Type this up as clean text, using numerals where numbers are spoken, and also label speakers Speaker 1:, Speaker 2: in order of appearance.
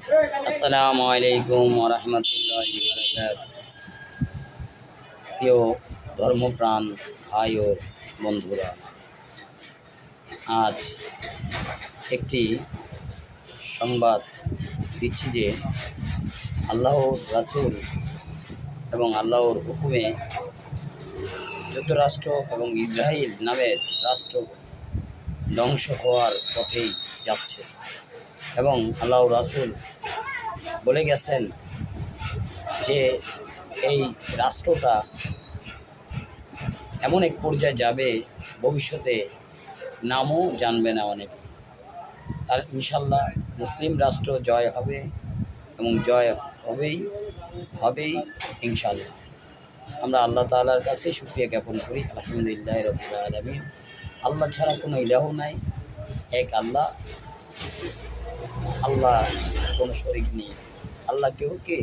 Speaker 1: আসসালামু আলাইকুম ওয়া রাহমাতুল্লাহি ওয়া বারাকাতুহু। প্রিয় ধর্মপ্রাণ ভাই ও বন্ধুরা, আজ একটি সংবাদ দিচ্ছি যে আল্লাহর রাসূল এবং আল্লাহর হুকুমে যুক্তরাষ্ট্র এবং ইসরায়েল নামের রাষ্ট্র ধ্বংস হওয়ার পথেই যাচ্ছে এবং আল্লাহর রাসূল বলে গেছেন যে এই রাষ্ট্রটা এমন এক পর্যায়ে যাবে, ভবিষ্যতে নামও জানবে না অনেকে। আর ইনশাল্লাহ মুসলিম রাষ্ট্র জয় হবে এবং জয় হবেই ইনশাল্লাহ। আমরা আল্লাহ তাআলার কাছে শুকরিয়া জ্ঞাপন করি, আলহামদুলিল্লাহ রাব্বিল আলামিন। আল্লাহ ছাড়া কোনো ইলাহ নাই, এক আল্লাহ, আল্লাহ কোনো শরীক নেই। আল্লাহ কেউ কে